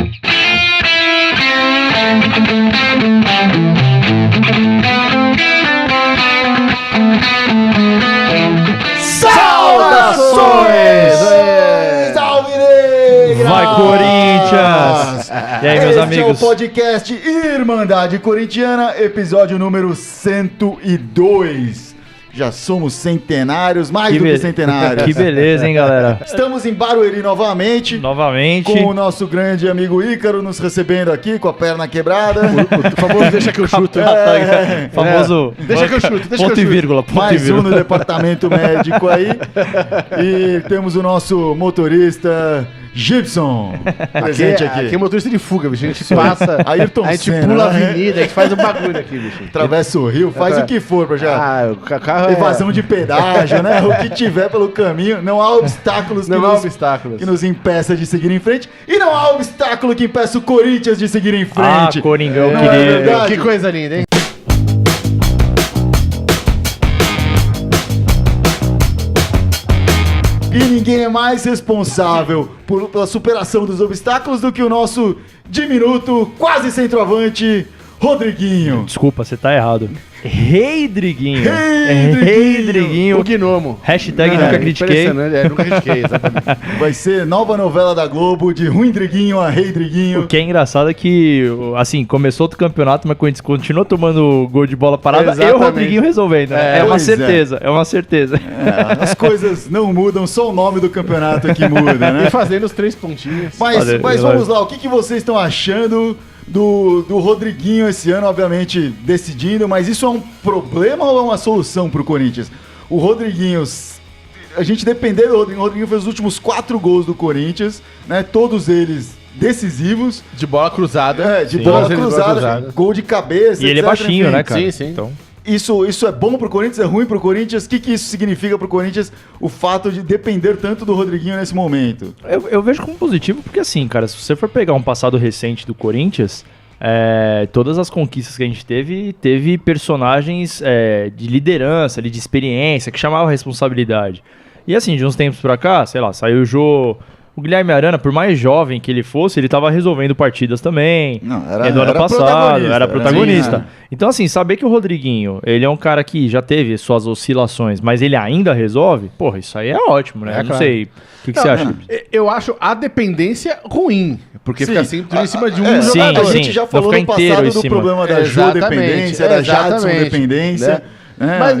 Vai, Corinthians! E aí, meus amigos? Este é o podcast Irmandade Corintiana, episódio número 102. Já somos centenários, mais do que centenários. Que beleza, hein, galera? Estamos em Barueri novamente. Com o nosso grande amigo Ícaro nos recebendo aqui, com a perna quebrada. Por favor, deixa que eu chuto. Famoso... Deixa que eu chuto, ponto e vírgula. Mais um no departamento médico aí. E temos o nosso motorista... Gibson, presente aqui. Aqui é motorista de fuga, bicho. A gente passa, Ayrton a gente Senna, pula a né? avenida, a gente faz um bagulho aqui, bicho. Atravessa o rio, faz o que for pra já. O carro Evasão de pedágio, né? O que tiver pelo caminho. Não há obstáculos que nos impeça de seguir em frente. E não há obstáculo que impeça o Corinthians de seguir em frente. Coringão, não querido. é verdade? Que coisa linda, hein? E ninguém é mais responsável pela superação dos obstáculos do que o nosso diminuto, quase centroavante, Rodriguinho. Desculpa, você tá errado. Rei Driguinho. Rei Driguinho. O Gnomo. Hashtag nunca critiquei. Nunca critiquei, exatamente. Vai ser nova novela da Globo, de Ruim Driguinho a Rei Driguinho. O que é engraçado é que, assim, começou outro campeonato, mas Corinthians continua tomando gol de bola parada. Exatamente. E o Rodriguinho resolvendo. Né? É uma certeza, é uma certeza. As coisas não mudam, só o nome do campeonato é que muda, né? E fazendo os 3 pontinhos. Mas vamos lá, o que vocês estão achando do Rodriguinho esse ano, obviamente decidindo, mas isso é um problema ou é uma solução pro Corinthians? O Rodriguinho, a gente depender do Rodriguinho, o Rodriguinho fez os últimos 4 gols do Corinthians, né? Todos eles decisivos. De bola cruzada. De bola cruzada, gol de cabeça, E ele é baixinho, né, cara? Sim. Então... Isso é bom pro Corinthians, é ruim pro Corinthians? O que isso significa pro Corinthians, o fato de depender tanto do Rodriguinho nesse momento? Eu vejo como positivo porque, assim, cara, se você for pegar um passado recente do Corinthians, todas as conquistas que a gente teve personagens de liderança, de experiência, que chamavam a responsabilidade. E, assim, de uns tempos pra cá, sei lá, saiu o Jô... O Guilherme Arana, por mais jovem que ele fosse, ele estava resolvendo partidas também. Não, no ano passado, era protagonista. Sim, Então, assim, saber que o Rodriguinho, ele é um cara que já teve suas oscilações, mas ele ainda resolve, porra, isso aí é ótimo, né? Eu não sei. O que você acha? Eu acho a dependência ruim, porque fica sempre em cima de um jogador. jogador. A gente já falou no passado do problema da Jô-dependência, da Jadson-dependência.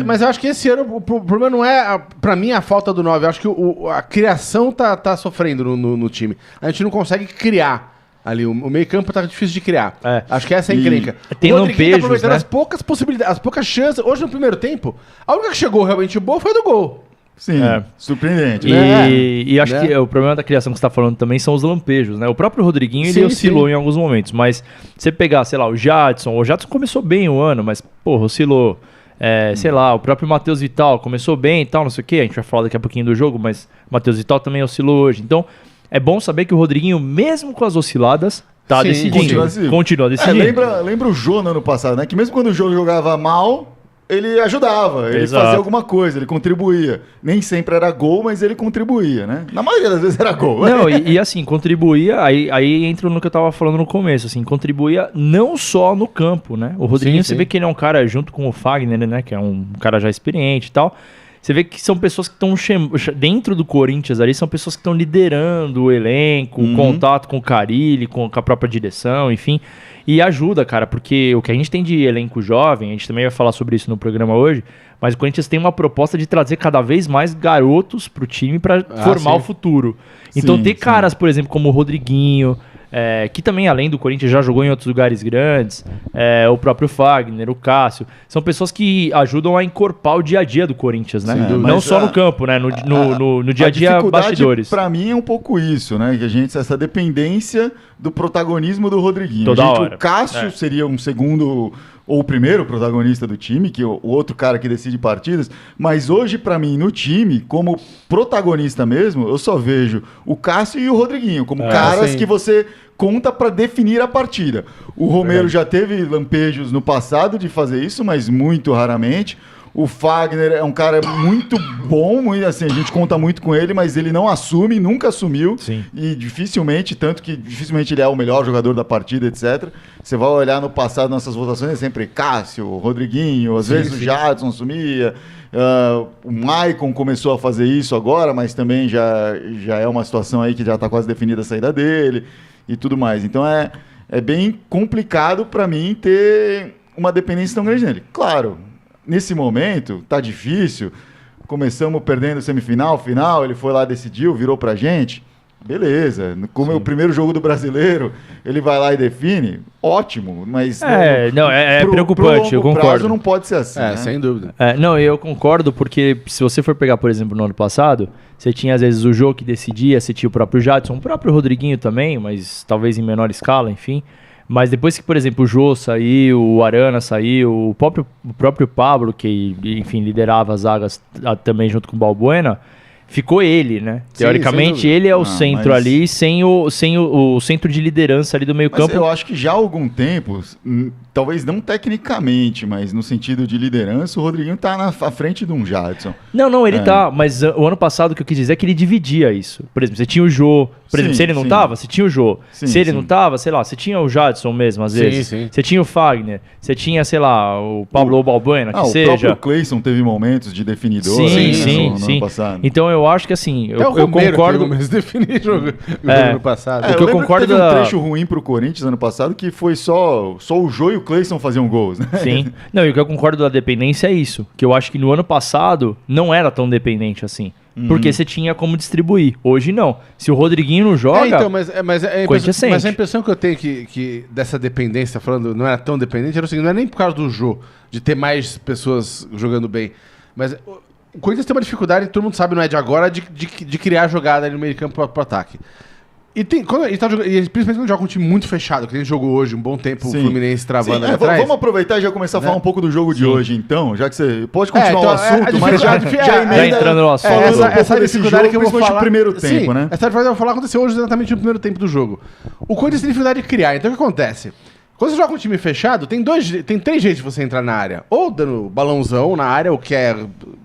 Mas eu acho que esse ano o problema não é, pra mim, a falta do 9. Eu acho que a criação tá sofrendo no time. A gente não consegue criar ali. O meio campo tá difícil de criar. Acho que essa é a encrenca. Tem lampejos, tá aproveitando né? as poucas possibilidades, as poucas chances. Hoje, no primeiro tempo, a única que chegou realmente boa foi do gol. Sim, surpreendente. E acho que o problema da criação que você tá falando também são os lampejos, né? O próprio Rodriguinho, ele oscilou em alguns momentos, mas você pegar, sei lá, o Jadson começou bem o ano, mas, porra, oscilou. Sei lá, o próprio Matheus Vital começou bem e tal, não sei o que, a gente vai falar daqui a pouquinho do jogo, mas o Matheus Vital também oscilou hoje. Então, é bom saber que o Rodriguinho, mesmo com as osciladas, tá decidindo. Continua decidindo. Lembra o Jô no ano passado, né? Que mesmo quando o Jô jogava mal, ele ajudava, ele fazia alguma coisa, ele contribuía. Nem sempre era gol, mas ele contribuía, né? Na maioria das vezes era gol. Não, e assim, contribuía, aí entra no que eu tava falando no começo, assim, contribuía não só no campo, né? O Rodriguinho, você vê que ele é um cara, junto com o Fagner, né? Que é um cara já experiente e tal. Você vê que são pessoas que estão dentro do Corinthians ali, são pessoas que estão liderando o elenco, o contato com o Carille, com a própria direção, enfim. E ajuda, cara, porque o que a gente tem de elenco jovem, a gente também vai falar sobre isso no programa hoje, mas o Corinthians tem uma proposta de trazer cada vez mais garotos pro time para formar o futuro. Então ter caras, por exemplo, como o Rodriguinho, que também, além do Corinthians, já jogou em outros lugares grandes, o próprio Fagner, o Cássio, são pessoas que ajudam a encorpar o dia a dia do Corinthians, né? Não só no campo, né? No dia a dia, bastidores. Pra mim é um pouco isso, né? Que a gente, essa dependência do protagonismo do Rodriguinho. Toda hora. O Cássio seria um segundo ou o primeiro protagonista do time, que é o outro cara que decide partidas, mas hoje, pra mim, no time, como protagonista mesmo, eu só vejo o Cássio e o Rodriguinho, como caras que você conta pra definir a partida. O Romero já teve lampejos no passado de fazer isso, mas muito raramente. O Fagner é um cara muito bom, assim, a gente conta muito com ele, mas ele não assume, nunca assumiu. Sim. E dificilmente, tanto que dificilmente ele é o melhor jogador da partida, etc. Você vai olhar no passado, nossas votações, é sempre Cássio, Rodriguinho, às vezes o Jadson assumia. O Maicon começou a fazer isso agora, mas também já é uma situação aí que já está quase definida a saída dele e tudo mais. Então é bem complicado para mim ter uma dependência tão grande nele. Claro, nesse momento tá difícil, começamos perdendo semifinal, final, ele foi lá, decidiu, virou pra gente, beleza, como é o primeiro jogo do Brasileiro, ele vai lá e define, ótimo, mas é preocupante, eu concordo. Prazo não pode ser assim, né? Sem dúvida. Não, eu concordo, porque se você for pegar, por exemplo, no ano passado, você tinha às vezes o Jô que decidia, você tinha o próprio Jadson, o próprio Rodriguinho também, mas talvez em menor escala, enfim. Mas depois que, por exemplo, o Jô saiu, o Arana saiu, o próprio Pablo, que, enfim, liderava as zagas também junto com o Balbuena, ficou ele, né? Sim, teoricamente, ele é o centro ali, sem o centro de liderança ali do meio campo. Eu acho que já há algum tempo, talvez não tecnicamente, mas no sentido de liderança, o Rodriguinho tá à frente de um Jadson. Não, ele tá, mas o ano passado o que eu quis dizer é que ele dividia isso. Por exemplo, você tinha o Jô, por exemplo, se ele não tava, você tinha o Jô. Se ele não tava, sei lá, você tinha o Jadson mesmo, às vezes. Você tinha o Fagner, você tinha, sei lá, o Pablo ou Balbuena, que seja. O próprio Cleison teve momentos de definidor no ano passado. Então eu acho que assim, eu concordo. Mas definir jogo no ano passado. O que eu concordo que teve um trecho ruim pro Corinthians ano passado que foi só o Jô e o Cleison faziam gols, né? Sim. Não, e o que eu concordo da dependência é isso, que eu acho que no ano passado não era tão dependente assim. Porque você tinha como distribuir. Hoje não. Se o Rodriguinho não joga, mas a impressão que eu tenho que dessa dependência, falando, não era tão dependente, era o seguinte, não é nem por causa do Jô, de ter mais pessoas jogando bem, mas o Corinthians tem uma dificuldade, todo mundo sabe, não é de agora, de criar jogada ali no meio de campo pro ataque. E principalmente quando joga com um time muito fechado, que a gente jogou hoje, um bom tempo, o Fluminense travando ali atrás. Vamos aproveitar e já começar a falar um pouco do jogo de hoje, então, já que você pode continuar o assunto, mas já entrando no assunto. Essa dificuldade que eu vou falar... o primeiro tempo, né? Essa dificuldade que eu vou falar aconteceu hoje exatamente no primeiro tempo do jogo. O Corinthians tem dificuldade de criar, então o que acontece? Quando você joga com um time fechado, tem 3 jeitos de você entrar na área. Ou dando balãozão na área, o que é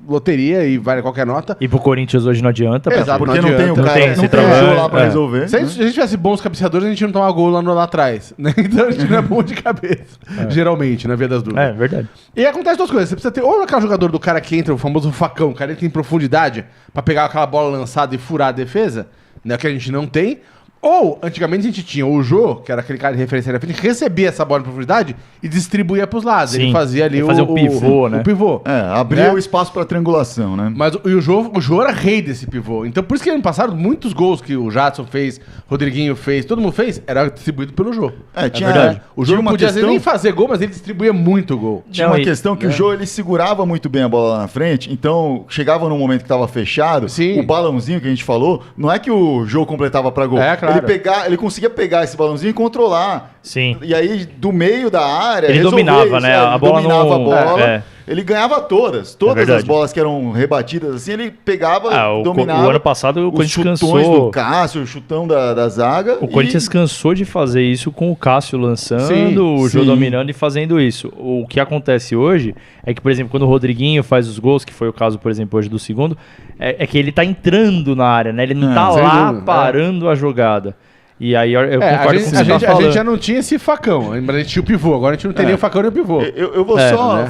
loteria e vale qualquer nota. E pro Corinthians hoje não adianta. Exato, porque não tem o cara, não tem o Jô lá pra resolver. Se a gente tivesse bons cabeceadores, a gente não tomava gol lá atrás. Né? Então a gente não é bom de cabeça. Geralmente, na via das dúvidas. É verdade. E acontece 2 coisas. Você precisa ter ou aquele jogador do cara que entra, o famoso facão, o cara entra em profundidade pra pegar aquela bola lançada e furar a defesa, né, que a gente não tem. Ou, antigamente a gente tinha o Jô, que era aquele cara de referência na frente, que recebia essa bola em profundidade e distribuía pros lados. Sim, ele fazia ali o pivô, né? O pivô. Abria o espaço pra triangulação, né? Mas o Jô era rei desse pivô. Então, por isso que ano passado, muitos gols que o Jadson fez, Rodriguinho fez, todo mundo fez, era distribuído pelo Jô. Verdade. O Jô não podia nem fazer gol, mas ele distribuía muito gol. Tinha uma questão que o Jô, ele segurava muito bem a bola lá na frente, então chegava num momento que tava fechado, o balãozinho que a gente falou, não é que o Jô completava pra gol. Claro. Ele conseguia pegar esse balãozinho e controlar. Sim. E aí, do meio da área, ele dominava, né? A bola dominava a bola. Ele ganhava todas as bolas que eram rebatidas, assim, ele pegava, dominava. O ano passado o Corinthians cansou. Os chutões cansou. do Cássio, o chutão da zaga. O Corinthians cansou de fazer isso com o Cássio lançando, o Jô dominando e fazendo isso. O que acontece hoje é que, por exemplo, quando o Rodriguinho faz os gols, que foi o caso, por exemplo, hoje do segundo, é que ele tá entrando na área, né? Ele não tá lá parando a jogada. E aí eu concordo com o que você tá falando. A gente já não tinha esse facão, mas a gente tinha o pivô. Agora a gente não tem nem o facão nem o pivô. Eu vou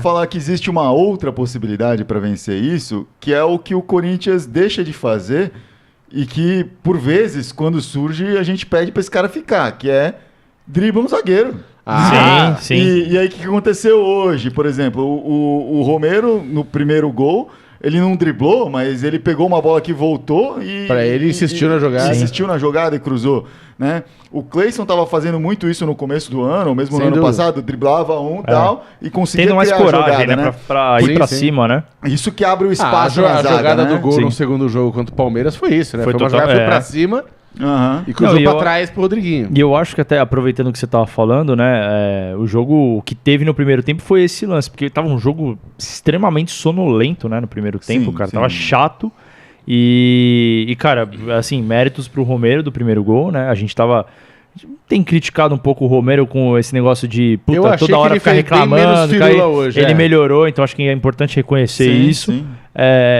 falar que existe uma outra possibilidade para vencer isso, que é o que o Corinthians deixa de fazer e que, por vezes, quando surge, a gente pede para esse cara ficar, que é dribla um zagueiro. Sim. E aí o que aconteceu hoje? Por exemplo, o Romero, no primeiro gol, ele não driblou, mas ele pegou uma bola que voltou e... Pra ele insistiu na jogada. Insistiu na jogada e cruzou, né? O Cleison estava fazendo muito isso no começo do ano, ou mesmo no ano passado, driblava tal, e conseguia tendo mais criar coragem, a jogada, né? Pra ir pra cima, né? Isso que abre o espaço na zaga, a jogada né? do gol no segundo jogo contra o Palmeiras foi isso, né? Foi uma jogada que foi pra cima... E cruzou pra trás pro Rodriguinho. E eu acho que até, aproveitando o que você tava falando, né, o jogo que teve no primeiro tempo foi esse lance, porque tava um jogo extremamente sonolento, né, no primeiro tempo, cara, tava chato. E, cara, assim, méritos pro Romero do primeiro gol, né, a gente tava tem criticado um pouco o Romero com esse negócio de toda hora ficar reclamando. Hoje, ele melhorou, então acho que é importante reconhecer isso. Sim.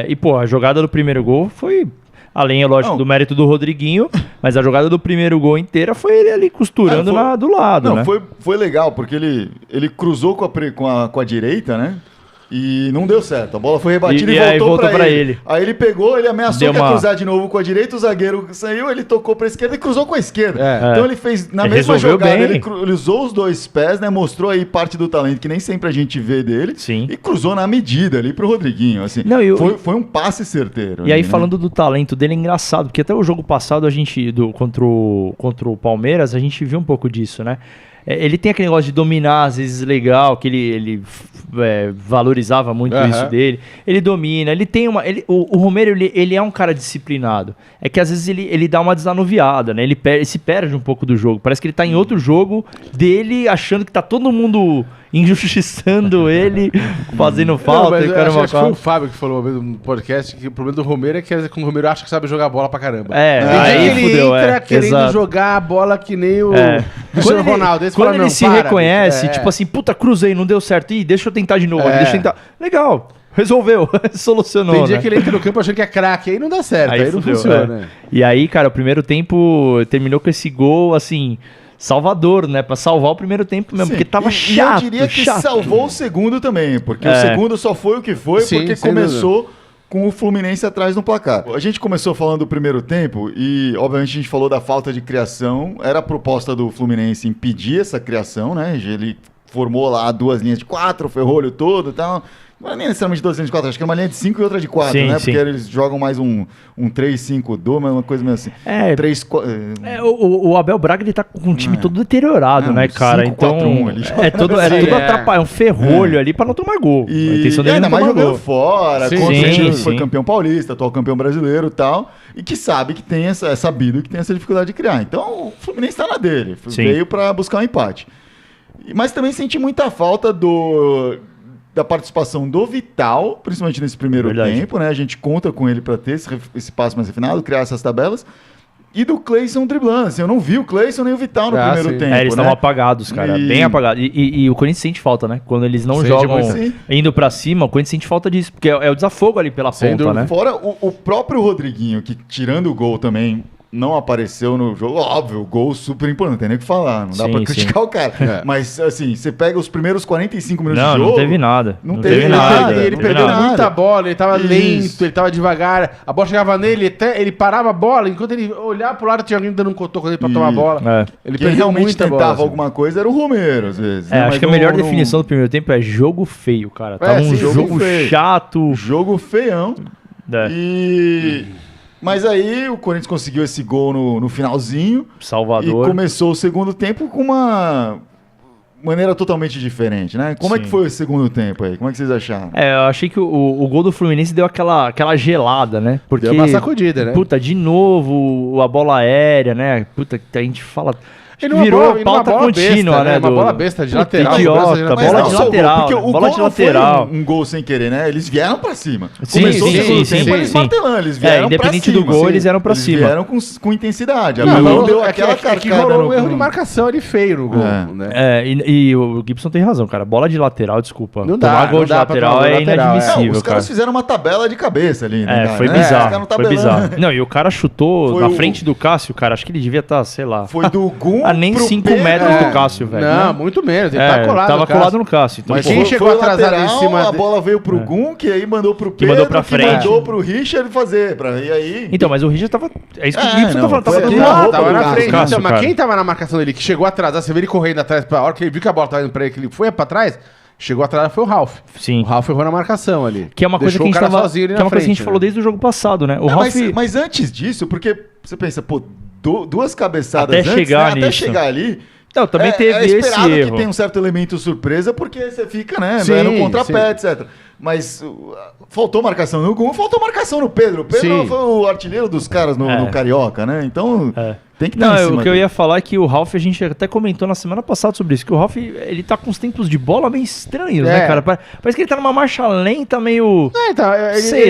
E, pô, a jogada do primeiro gol foi, além, é lógico, do mérito do Rodriguinho, mas a jogada do primeiro gol inteira foi ele ali costurando do lado, né? Foi legal, porque ele cruzou com a direita, né? E não deu certo. A bola foi rebatida e voltou pra ele. Aí ele pegou, ele ameaçou que ia cruzar de novo com a direita, o zagueiro saiu, ele tocou pra esquerda e cruzou com a esquerda. Então ele fez, na mesma jogada, ele usou os dois pés, né? Mostrou aí parte do talento que nem sempre a gente vê dele. Sim. E cruzou na medida ali pro Rodriguinho. Assim, foi um passe certeiro. E aí, falando do talento dele, é engraçado, porque até o jogo passado, a gente, contra o Palmeiras, a gente viu um pouco disso, né? Ele tem aquele negócio de dominar, às vezes legal, que ele valorizava muito isso dele. Ele domina, ele tem uma... O Romero, ele é um cara disciplinado. É que às vezes ele dá uma desanuviada, né? Ele se perde um pouco do jogo. Parece que ele tá em outro jogo dele, achando que tá todo mundo injustiçando ele, fazendo falta. Acho que foi o Fábio que falou no podcast que o problema do Romero é que quando o Romero acha que sabe jogar bola pra caramba. Aí ele fudeu, entra querendo jogar a bola que nem o Cristiano Ronaldo. Quando ele se reconhece, tipo assim, puta, cruzei, não deu certo. Ih, deixa eu tentar de novo. Deixa eu tentar. Legal, resolveu, solucionou. Tem dia que ele entra no campo achando que é craque, aí não dá certo, aí não funciona. E aí, cara, o primeiro tempo terminou com esse gol, assim... Salvador, né? Pra salvar o primeiro tempo mesmo, porque tava chato. E eu diria que salvou o segundo também, porque o segundo só foi o que foi, porque começou com o Fluminense atrás no placar. A gente começou falando do primeiro tempo e, obviamente, a gente falou da falta de criação. Era a proposta do Fluminense impedir essa criação, né? Ele formou lá 2 linhas de 4, o ferrolho todo e tal. Não é nem necessariamente 2 linhas de 4, acho que é uma linha de 5 e outra de 4, né? Porque eles jogam mais um 3-5-2, mas uma coisa meio assim. 3, 4, o Abel Braga, ele tá com um time todo deteriorado, né, cara? 5, então 4-1, é tudo atrapalhado, é um ferrolho ali pra não tomar gol. E a intenção dele ainda mais jogando fora, contra um time que foi campeão paulista, atual campeão brasileiro e tal, e que sabe que tem sabido que tem essa dificuldade de criar. Então o Fluminense tá na dele, veio pra buscar um empate. Mas também senti muita falta da participação do Vital, principalmente nesse primeiro tempo, né? A gente conta com ele para ter esse passo mais refinado, criar essas tabelas. E do Cleison driblando. Assim, eu não vi o Cleison nem o Vital no primeiro tempo. Eles estavam apagados, cara. Bem apagados. E o Corinthians sente falta, né? Quando eles não jogam indo pra cima, o Corinthians sente falta disso. Porque é o desafogo ali pela ponta, né? Fora o próprio Rodriguinho, que tirando o gol também... não apareceu no jogo, óbvio, gol super importante, não tem nem o que falar, não dá pra criticar o cara. Mas, assim, você pega os primeiros 45 minutos de jogo... Não teve nada. Não teve nada. Ele perdeu muita bola, ele tava lento, ele tava devagar, a bola chegava nele, ele parava a bola, enquanto ele olhava pro lado, tinha alguém dando um cotoco nele pra tomar a bola. Ele realmente tentava alguma coisa era o Romero, às vezes. Acho que a melhor definição do primeiro tempo é jogo feio, cara. Tava um jogo chato. Jogo feião. Mas aí o Corinthians conseguiu esse gol no finalzinho. Salvador. E começou o segundo tempo com uma maneira totalmente diferente, né? Como é que foi o segundo tempo aí? Como é que vocês acharam? Eu achei que o gol do Fluminense deu aquela gelada, né? Porque, deu uma sacudida, né? Puta, de novo a bola aérea, né? Puta, a gente fala... Virou pauta contínua, né? Uma bola besta de lateral. Idiota, bola de lateral. Porque o bola gol de lateral. Não foi um gol sem querer, né? Eles vieram pra cima. Começou o segundo tempo, eles martelando. Eles vieram independente pra cima, do gol, eles vieram pra cima. Eles vieram com intensidade. Não deu aquela carcada. Que rolou um erro de marcação ali feio no gol, né? E o Gibson tem razão, cara. Bola de lateral, desculpa. Não dá. Tomar gol de lateral é inadmissível, Os caras fizeram uma tabela de cabeça ali, né? Foi bizarro. Foi bizarro. Não, e o cara chutou na frente do Cássio, cara. Acho que ele devia estar, sei lá. Foi do Gum a nem 5 metros do Cássio, velho. Não, muito menos. Ele tá colado. Tava colado no Cássio. Então, mas quem chegou atrasado em cima... A bola veio pro Gum, que aí mandou pro Pedro, que mandou pra frente. Que mandou pro Richard fazer. E aí... Então, mas o Richard tava... É isso que o Gibson tá falando. Tava na frente. Então, mas quem tava na marcação dele, que chegou atrasado, você vê ele correndo atrás, a hora que ele viu que a bola tava indo pra ele, que ele foi pra trás... Chegou atrás, foi o Ralf. Sim. O Ralf errou na marcação ali. Que é uma coisa que a gente tava... Que é uma coisa que a gente falou desde o jogo passado, né? O Ralf... Mas antes disso, porque você pensa, pô, 2 cabeçadas até antes, até chegar ali... Então, também teve esse erro. Que tem um certo elemento surpresa, porque você fica, né, no contrapé, etc. Mas faltou marcação no Gum, faltou marcação no Pedro. O Pedro foi o artilheiro dos caras no Carioca, né? Então, Tem que Não, o que eu ia falar é que o Ralf, a gente até comentou na semana passada sobre isso, que o Ralf, ele tá com uns tempos de bola meio estranhos, né, cara? Parece que ele tá numa marcha lenta, meio... ele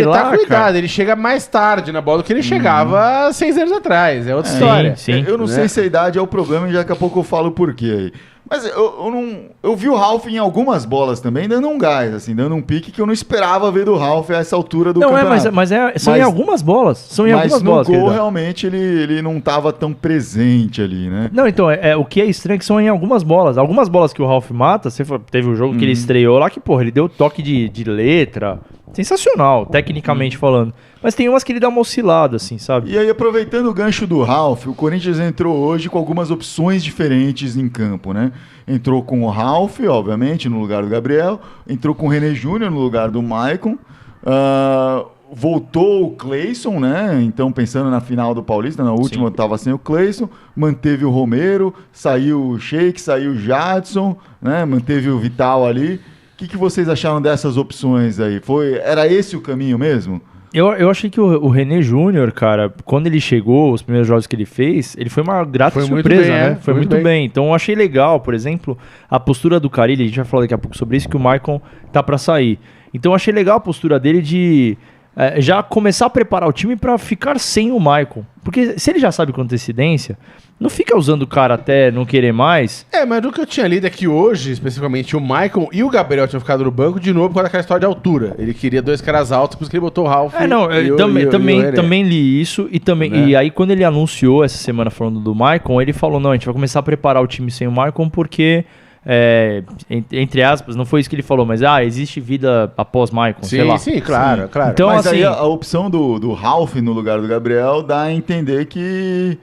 tá cuidado, cara. Ele chega mais tarde na bola do que ele chegava 6 anos atrás, é outra história. Sim. Eu não sei se a idade é o problema e daqui a pouco eu falo o porquê aí. Mas eu vi o Ralf em algumas bolas também, dando um gás, assim, dando um pique que eu não esperava ver do Ralf a essa altura do campeonato. São em algumas bolas. São em algumas bolas. Mas no gol, realmente, ele não estava tão presente ali, né? Não, então, o que é estranho é que são em algumas bolas. Algumas bolas que o Ralf mata, teve um jogo que ele estreou lá que, porra, ele deu toque de letra. Sensacional, tecnicamente falando. Mas tem umas que ele dá uma oscilada, assim, sabe? E aí, aproveitando o gancho do Ralf, o Corinthians entrou hoje com algumas opções diferentes em campo, né? Entrou com o Ralf, obviamente, no lugar do Gabriel. Entrou com o René Júnior no lugar do Maicon. Voltou o Cleison, né? Então, pensando na final do Paulista, na última estava sem o Cleison. Manteve o Romero, saiu o Sheik, saiu o Jadson, né? Manteve o Vital ali. O que vocês acharam dessas opções aí? Era esse o caminho mesmo? Eu achei que o René Júnior, cara, quando ele chegou, os primeiros jogos que ele fez, ele foi uma grata surpresa, né? Foi muito bem. Então eu achei legal, por exemplo, a postura do Carille, a gente vai falar daqui a pouco sobre isso, que o Maicon tá pra sair. Então eu achei legal a postura dele de já começar a preparar o time pra ficar sem o Maicon. Porque se ele já sabe com antecedência, não fica usando o cara até não querer mais. Mas o que eu tinha lido é que hoje, especificamente, o Maicon e o Gabriel tinham ficado no banco de novo por causa daquela história de altura. Ele queria 2 caras altos, por isso que ele botou o Ralf. Também li isso. E aí, quando ele anunciou essa semana falando do Maicon, ele falou, não, a gente vai começar a preparar o time sem o Maicon porque... entre aspas, não foi isso que ele falou, mas existe vida após Maicon, sei lá. Sim, claro. Então, mas assim, aí a opção do Ralf no lugar do Gabriel dá a entender que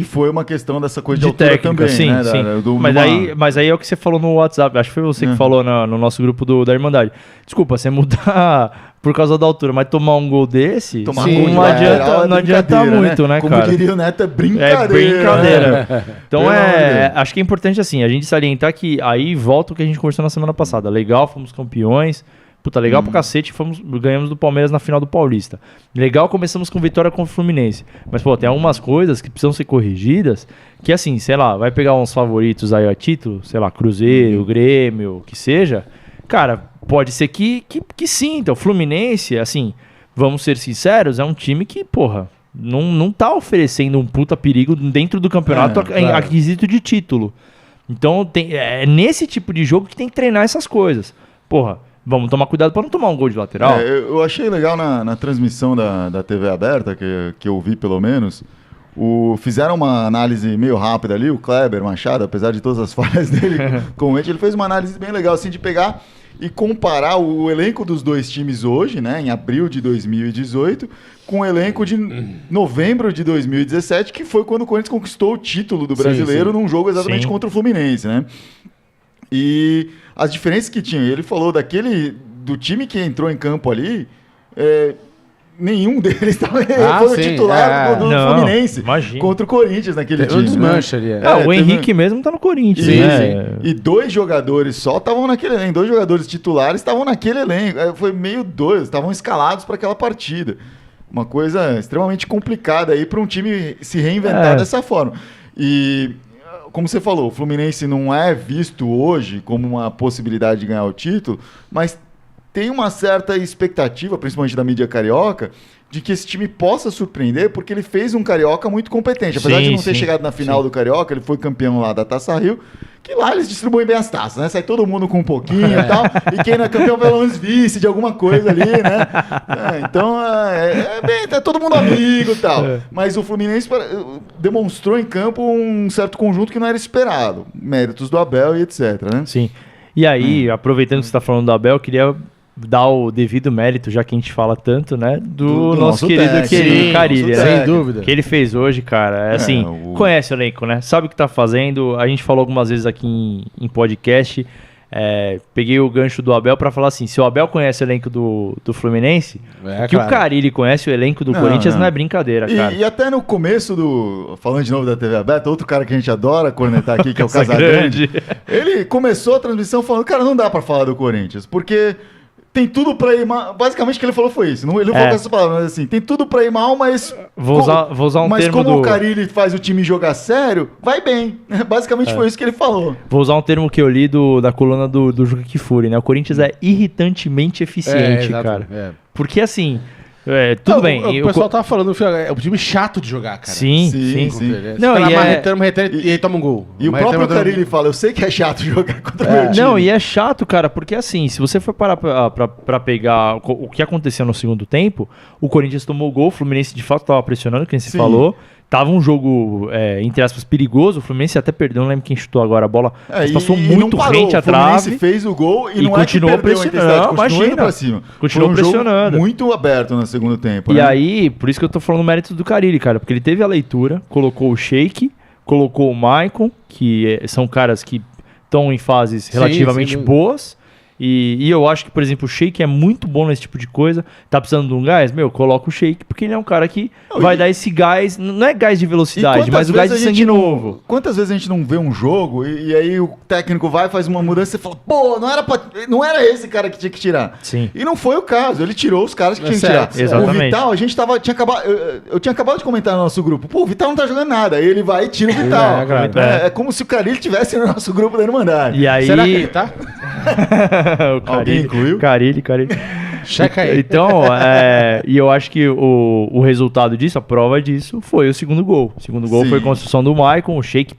foi uma questão dessa coisa de altura técnica, também, sim, né? Sim. Mas aí é o que você falou no WhatsApp, acho que foi você que falou no nosso grupo da Irmandade. Desculpa, você mudar por causa da altura, mas tomar um gol desse, não adianta muito, né, cara? Como diria o Neto, é brincadeira. É brincadeira. Então acho que é importante assim, a gente salientar que aí volta o que a gente conversou na semana passada. Legal, fomos campeões. Puta, legal pra cacete, ganhamos do Palmeiras na final do Paulista. Legal, começamos com vitória contra o Fluminense. Mas, pô, tem algumas coisas que precisam ser corrigidas, que assim, sei lá, vai pegar uns favoritos aí a título, sei lá, Cruzeiro, Grêmio, que seja. Cara, pode ser que sim. Então, o Fluminense, assim, vamos ser sinceros, é um time que, porra, não tá oferecendo um puta perigo dentro do campeonato a quesito de título. Então, é nesse tipo de jogo que tem que treinar essas coisas. Porra, vamos tomar cuidado para não tomar um gol de lateral. Eu achei legal na transmissão da TV aberta, que eu vi pelo menos, fizeram uma análise meio rápida ali, o Kleber Machado, apesar de todas as falhas dele, ele fez uma análise bem legal, assim, de pegar e comparar o elenco dos dois times hoje, né, em abril de 2018, com o elenco de novembro de 2017, que foi quando o Corinthians conquistou o título do Brasileiro num jogo exatamente contra o Fluminense, né? E as diferenças que tinha, ele falou do time que entrou em campo ali, nenhum deles foi o titular do Fluminense contra o Corinthians naquele time. Desmancha ali. O Henrique mesmo tá no Corinthians. E 2 jogadores só estavam naquele elenco, 2 jogadores titulares estavam naquele elenco. Foi meio doido, estavam escalados para aquela partida. Uma coisa extremamente complicada aí para um time se reinventar dessa forma. E como você falou, o Fluminense não é visto hoje como uma possibilidade de ganhar o título, mas tem uma certa expectativa, principalmente da mídia carioca, de que esse time possa surpreender, porque ele fez um carioca muito competente. Apesar de não ter chegado na final do carioca, ele foi campeão lá da Taça Rio, que lá eles distribuem bem as taças, né? Sai todo mundo com um pouquinho e tal, e quem não é campeão pelo menos vice de alguma coisa ali, né? Então, é todo mundo amigo e tal. Mas o Fluminense demonstrou em campo um certo conjunto que não era esperado. Méritos do Abel e etc, né? Sim. E aí, aproveitando que você está falando do Abel, eu queria dar o devido mérito, já que a gente fala tanto, né, do nosso querido Carille, né? Sem dúvida. Que ele fez hoje, cara, assim, conhece o elenco, né? Sabe o que tá fazendo. A gente falou algumas vezes aqui em podcast, peguei o gancho do Abel pra falar assim, se o Abel conhece o elenco do Fluminense, o Carille conhece o elenco do Corinthians não é brincadeira, cara. E até no começo falando de novo da TV aberta, outro cara que a gente adora cornetar aqui, que é o Casagrande, ele começou a transmissão falando, cara, não dá pra falar do Corinthians, porque tem tudo pra ir mal. Basicamente o que ele falou foi isso. Ele não falou com essas palavras, mas assim, tem tudo pra ir mal, mas... Vou usar um mas termo como o Carille faz o time jogar sério, vai bem. Basicamente foi isso que ele falou. Vou usar um termo que eu li da coluna do Juca Kfouri, né? O Corinthians é irritantemente eficiente, cara. Porque assim... tudo bem. O pessoal tava falando, é um time chato de jogar, cara. Sim. Não, e aí toma um gol. E o próprio Carille fala, eu sei que é chato jogar contra o meu time. Não, e é chato, cara, porque assim, se você for parar pra pegar o que aconteceu no segundo tempo, o Corinthians tomou o gol, o Fluminense de fato tava pressionando, quem se falou. Tava um jogo, entre aspas, perigoso. O Fluminense até perdeu, não lembro quem chutou agora a bola. Mas passou muito rente à trave. O Fluminense fez o gol e não continuou pressionando. Continuou indo pra cima. Continuou pressionando. Muito aberto no segundo tempo. E aí, por isso que eu tô falando o mérito do Carille, cara. Porque ele teve a leitura, colocou o Sheik, colocou o Maicon, que são caras que estão em fases relativamente boas. E eu acho que, por exemplo, o Sheik é muito bom nesse tipo de coisa. Tá precisando de um gás? Coloca o Sheik, porque ele é um cara que vai dar esse gás. Não é gás de velocidade, mas o gás de sangue novo. Quantas vezes a gente não vê um jogo e aí o técnico vai, faz uma mudança e você fala, pô, não era esse cara que tinha que tirar. Sim. E não foi o caso. Ele tirou os caras que tinham que tirar. Exatamente. O Vital, eu tinha acabado de comentar no nosso grupo. Pô, o Vital não tá jogando nada. Aí ele vai e tira o Vital. É como se o Carille estivesse no nosso grupo da Irmandade. E aí... Será que ele tá? Alguém incluiu? Carille. Checa aí. Então, e eu acho que o resultado disso, a prova disso, foi o segundo gol. O segundo gol foi a construção do Maicon. O Sheik,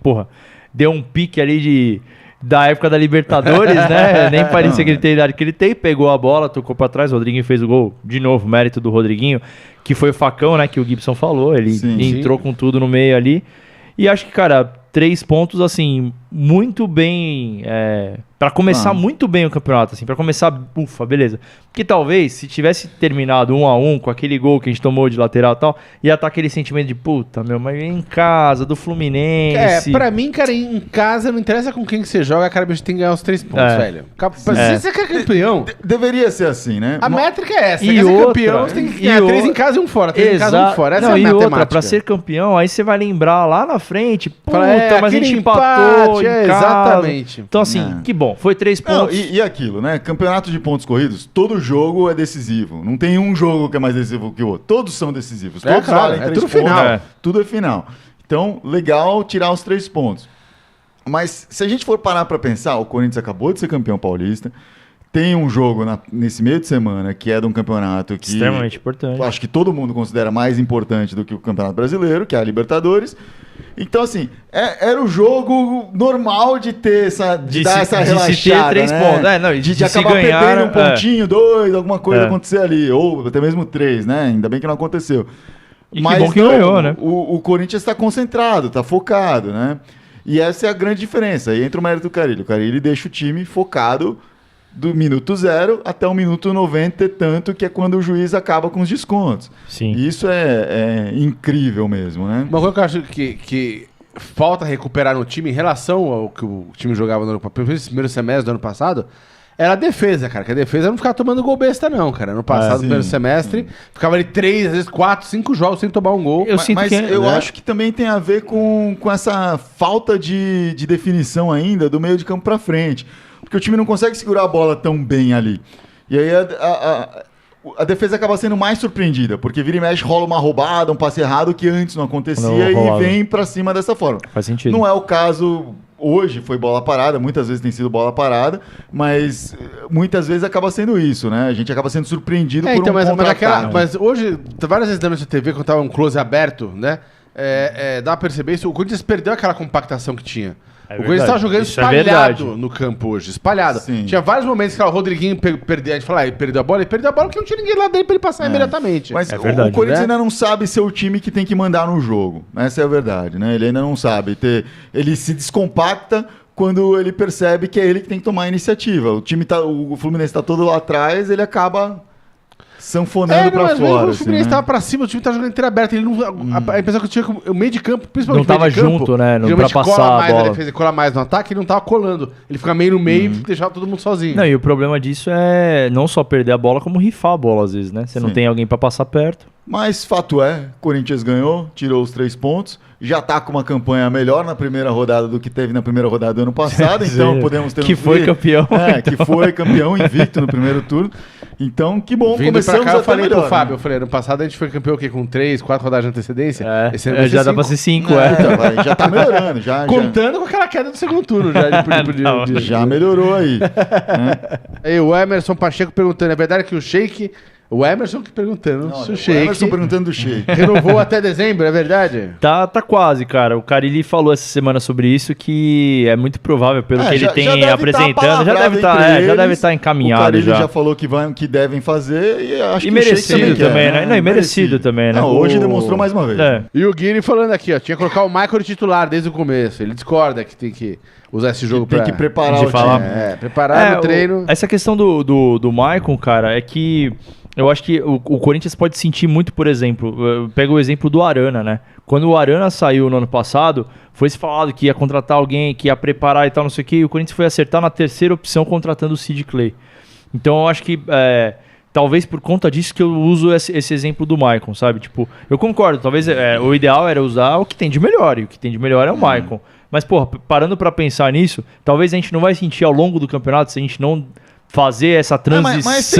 deu um pique ali da época da Libertadores, né? Nem parecia que ele tem a idade que ele tem. Pegou a bola, tocou pra trás. O Rodriguinho fez o gol. De novo, mérito do Rodriguinho, que foi o facão, né? Que o Gibson falou. Ele entrou com tudo no meio ali. E acho que, cara, 3 pontos, assim, muito bem... Pra começar muito bem o campeonato, assim, pra começar, ufa, beleza. Porque talvez, se tivesse terminado 1-1 com aquele gol que a gente tomou de lateral e tal, ia estar aquele sentimento de, puta, mas em casa, do Fluminense. Pra mim, cara, em casa, não interessa com quem que você joga, cara, a gente tem que ganhar os 3 pontos, velho. Se você quer campeão... Deveria ser assim, né? A métrica é essa. E outra, campeão, você tem que ganhar 3 em casa e 1 fora. 3 em casa e 1 fora. Essa é a matemática. Outra, pra ser campeão, aí você vai lembrar lá na frente, puta, mas a gente empatou em casa. Exatamente. Então, assim, que bom, foi 3 pontos. E aquilo, né? Campeonato de pontos corridos, todo jogo é decisivo. Não tem um jogo que é mais decisivo que o outro. Todos são decisivos. Todos valem 3 pontos. Final. Tudo é final. Então, legal tirar os 3 pontos. Mas se a gente for parar pra pensar, o Corinthians acabou de ser campeão paulista. Tem um jogo nesse meio de semana que é de um campeonato que... extremamente importante. Acho que todo mundo considera mais importante do que o Campeonato Brasileiro, que é a Libertadores. Então, assim, era o jogo normal de ter dar essa relaxada, de ter 3 pontos. De acabar perdendo um pontinho, 2, alguma coisa acontecer ali. Ou até mesmo 3, né? Ainda bem que não aconteceu. Mas que bom que ganhou, né? O Corinthians está concentrado, está focado, né? E essa é a grande diferença. Aí entra o mérito do Carille. O Carille deixa o time focado do minuto 0 até o minuto 90 e tanto, que é quando o juiz acaba com os descontos. Sim. E isso é incrível mesmo, né? Uma coisa que eu acho que falta recuperar no time em relação ao que o time jogava no primeiro semestre do ano passado era a defesa, cara. Que a defesa não ficava tomando gol besta, não, cara. No passado, no primeiro semestre, ficava ali 3, às vezes 4, 5 jogos sem tomar um gol. Eu acho que também tem a ver com essa falta de definição ainda do meio de campo pra frente. Porque o time não consegue segurar a bola tão bem ali. E aí a defesa acaba sendo mais surpreendida, porque vira e mexe, rola uma roubada, um passe errado que antes não acontecia e vem pra cima dessa forma. Faz sentido. Não é o caso hoje, foi bola parada, muitas vezes tem sido bola parada, mas muitas vezes acaba sendo isso, né? A gente acaba sendo surpreendido por um contra-ataque. Mas hoje, várias vezes dando essa TV, quando tava um close aberto, né? Dá pra perceber isso. O Corinthians perdeu aquela compactação que tinha. O Corinthians estava jogando espalhado no campo hoje, espalhado. Sim. Tinha vários momentos que o Rodriguinho perdeu, a gente fala, ele perdeu a bola porque não tinha ninguém lá dentro para ele passar imediatamente. Mas o Corinthians ainda não sabe ser o time que tem que mandar no jogo. Essa é a verdade, né? Ele ainda não sabe. Ele se descompacta quando ele percebe que é ele que tem que tomar a iniciativa. O Fluminense está todo lá atrás, ele acaba sanfonando pra fora. O Fluminense tava pra cima, o time tá jogando inteiro aberto. Ele não, a impressão que eu tinha que o meio de campo, principalmente não tava junto, né? Não pra passar cola a mais bola. Na defesa, cola mais no ataque, ele não tava colando. Ele fica meio no meio e deixava todo mundo sozinho. Não, e o problema disso é não só perder a bola, como rifar a bola às vezes, né? Você não tem alguém pra passar perto. Mas fato é, Corinthians ganhou, tirou os 3 pontos, já tá com uma campanha melhor na primeira rodada do que teve na primeira rodada do ano passado, então podemos ter que foi campeão. Que foi campeão invicto no primeiro turno. Então, que bom, Vindo começamos pra cá, eu falei melhor, pro Fábio, né? eu falei, ano passado a gente foi campeão com 3, 4 rodadas de antecedência. Esse ano vai ser já dá 5. pra ser 5, Então, já tá melhorando, Contando com aquela queda do segundo turno já melhorou aí. E o Emerson Pacheco perguntando, é verdade que o Sheik... O Emerson que perguntando se o Sheik... O Emerson perguntando do Sheik. Renovou até dezembro, é verdade? Tá quase, cara. O Carilli falou essa semana sobre isso, que é muito provável, pelo que ele tem apresentando, já deve estar encaminhado. O Carilli já falou que devem fazer e acho que merecido o Sheik também, quer, né? Não, e merecido também, né? Não, hoje demonstrou mais uma vez. E o Guilherme falando aqui, ó, tinha que colocar o Michael de titular desde o começo. Ele discorda que tem que usar esse jogo tem que preparar o falar. time. Preparar o treino. Essa questão do Maicon, cara, é que eu acho que o Corinthians pode sentir muito, por exemplo, pega o exemplo do Arana, né? Quando o Arana saiu no ano passado, foi se falado que ia contratar alguém, que ia preparar e tal, não sei o que, e o Corinthians foi acertar na terceira opção contratando o Sid Clay. Então eu acho que talvez por conta disso que eu uso esse exemplo do Maicon, sabe? Tipo, eu concordo, talvez o ideal era usar o que tem de melhor, e o que tem de melhor é o Maicon. Mas, porra, parando pra pensar nisso, talvez a gente não vai sentir ao longo do campeonato se a gente não fazer essa transição. Mas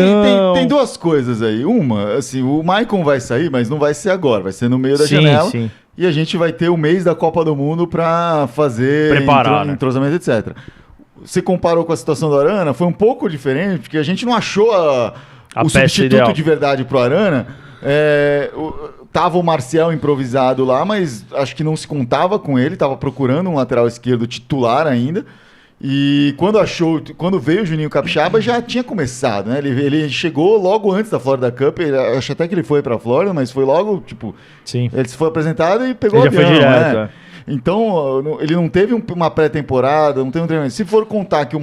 tem duas coisas aí. Uma, assim, o Maicon vai sair, mas não vai ser agora, vai ser no meio da janela. Sim. E a gente vai ter o mês da Copa do Mundo pra fazer entrosamento, etc. Você comparou com a situação do Arana, foi um pouco diferente, porque a gente não achou o substituto ideal de verdade pro Arana. Tava o Marcial improvisado lá, mas acho que não se contava com ele, tava procurando um lateral esquerdo titular ainda. E quando veio o Juninho Capixaba, já tinha começado, né? Ele chegou logo antes da Florida Cup, acho até que ele foi pra Flórida, mas foi logo, tipo... Sim. Ele se foi apresentado e pegou o avião, foi direto, né? Então, ele não teve uma pré-temporada, não teve um treinamento. Se for contar que